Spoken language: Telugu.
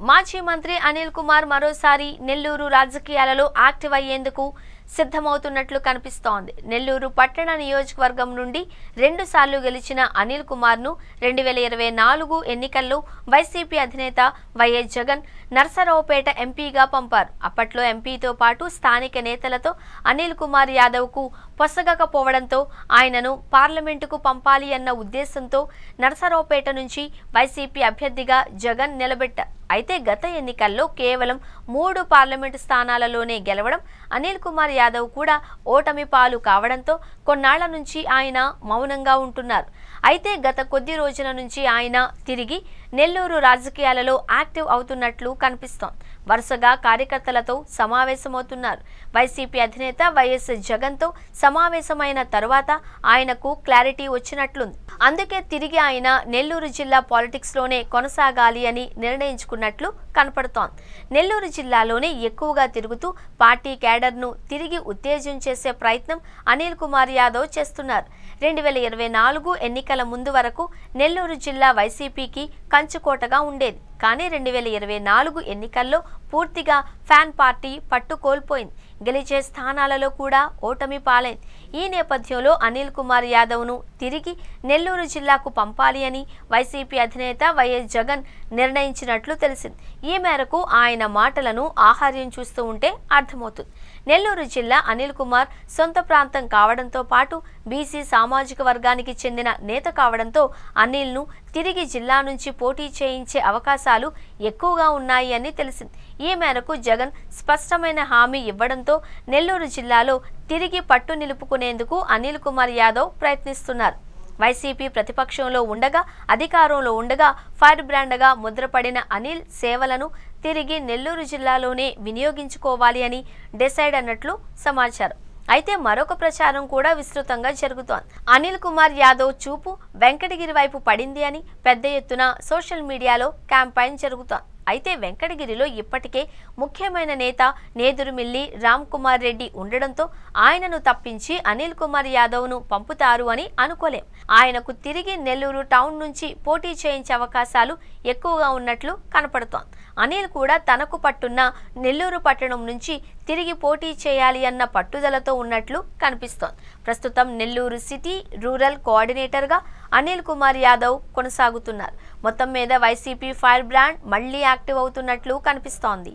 మాజీ మంత్రి అనిల్ కుమార్ మరోసారి నెల్లూరు రాజకీయాలలో యాక్టివ్ అయ్యేందుకు సిద్ధమవుతున్నట్లు కనిపిస్తోంది. నెల్లూరు పట్టణ నియోజకవర్గం నుండి 2 సార్లు గెలిచిన అనిల్ కుమార్ ను 2024 ఎన్నికల్లో వైసీపీ అధినేత వైఎస్ జగన్ నర్సరావుపేట ఎంపీగా పంపారు. అప్పట్లో ఎంపీతో పాటు స్థానిక నేతలతో అనిల్ కుమార్ యాదవ్ కు పొసగకపోవడంతో ఆయనను పార్లమెంటుకు పంపాలి అన్న ఉద్దేశంతో నర్సరావుపేట నుంచి వైసీపీ అభ్యర్థిగా జగన్ నిలబెట్టారు. అయితే గత ఎన్నికల్లో కేవలం 3 పార్లమెంటు స్థానాలలోనే గెలవడం, అనిల్ కుమార్ యాదవ్ కూడా ఓటమి పాలు కావడంతో కొన్నాళ్ల నుంచి ఆయన మౌనంగా ఉంటున్నారు. అయితే గత కొద్ది రోజుల నుంచి ఆయన తిరిగి నెల్లూరు రాజకీయాలలో యాక్టివ్ అవుతున్నట్లు కనిపిస్తోంది. వరుసగా కార్యకర్తలతో సమావేశమవుతున్నారు. వైసీపీ అధినేత వైఎస్ జగన్తో సమావేశమైన తరువాత ఆయనకు క్లారిటీ వచ్చినట్లుంది. అందుకే తిరిగి ఆయన నెల్లూరు జిల్లా పాలిటిక్స్ లోనే కొనసాగాలి అని నిర్ణయించుకున్నట్లు కనపడుతోంది. నెల్లూరు జిల్లాలోనే ఎక్కువగా తిరుగుతూ పార్టీ క్యాడర్ను తిరిగి ఉత్తేజం చేసే ప్రయత్నం అనిల్ కుమార్ యాదవ్ చేస్తున్నారు. 2024 ఎన్నికల ముందు వరకు నెల్లూరు జిల్లా వైసీపీకి కంచుకోటగా ఉండేది. కానీ 2024 ఎన్నికల్లో పూర్తిగా ఫ్యాన్ పార్టీ పట్టు కోల్పోయింది. గెలిచే స్థానాలలో కూడా ఓటమి పాలైంది. ఈ నేపథ్యంలో అనిల్ కుమార్ యాదవ్ను తిరిగి నెల్లూరు జిల్లాకు పంపాలి అని వైసీపీ అధినేత వైఎస్ జగన్ నిర్ణయించినట్లు తెలిసింది. ఈ మేరకు ఆయన మాటలను ఆహార్యం చూస్తూ ఉంటే అర్థమవుతుంది. నెల్లూరు జిల్లా అనిల్ కుమార్ సొంత ప్రాంతం కావడంతో పాటు బీసీ సామాజిక వర్గానికి చెందిన నేత కావడంతో అనిల్ను తిరిగి జిల్లా నుంచి పోటీ చేయించే అవకాశాలు ఎక్కువగా ఉన్నాయి అని తెలిసింది. ఈ మేరకు జగన్ స్పష్టమైన హామీ ఇవ్వడంతో నెల్లూరు జిల్లాలో తిరిగి పట్టు నిలుపుకునేందుకు అనిల్ కుమార్ యాదవ్ ప్రయత్నిస్తున్నారు. వైసీపీ ప్రతిపక్షంలో ఉండగా, అధికారంలో ఉండగా ఫైర్ బ్రాండ్గా ముద్రపడిన అనిల్ సేవలను తిరిగి నెల్లూరు జిల్లాలోనే వినియోగించుకోవాలి అని డిసైడ్ అన్నట్లు సమాచారం. అయితే మరొక ప్రచారం కూడా విస్తృతంగా జరుగుతోంది. అనిల్ కుమార్ యాదవ్ చూపు వెంకటగిరి వైపు పడింది అని పెద్ద ఎత్తున సోషల్ మీడియాలో క్యాంపెయిన్ జరుగుతోంది. అయితే వెంకటగిరిలో ఇప్పటికే ముఖ్యమైన నేత నేదురుమిల్లి రామ్ కుమార్ రెడ్డి ఉండడంతో ఆయనను తప్పించి అనిల్ కుమార్ యాదవ్ను పంపుతారు అని అనుకోలేం. ఆయనకు తిరిగి నెల్లూరు టౌన్ నుంచి పోటీ చేయించే అవకాశాలు ఎక్కువగా ఉన్నట్లు కనపడుతోంది. అనిల్ కూడా తనకు పట్టున్న నెల్లూరు పట్టణం నుంచి తిరిగి పోటీ చేయాలి అన్న పట్టుదలతో ఉన్నట్లు కనిపిస్తోంది. ప్రస్తుతం నెల్లూరు సిటీ రూరల్ కోఆర్డినేటర్గా అనిల్ కుమార్ యాదవ్ కొనసాగుతున్నారు. మొత్తం మీద వైసీపీ ఫైర్ బ్రాండ్ మళ్లీ యాక్టివ్ అవుతున్నట్లు కనిపిస్తోంది.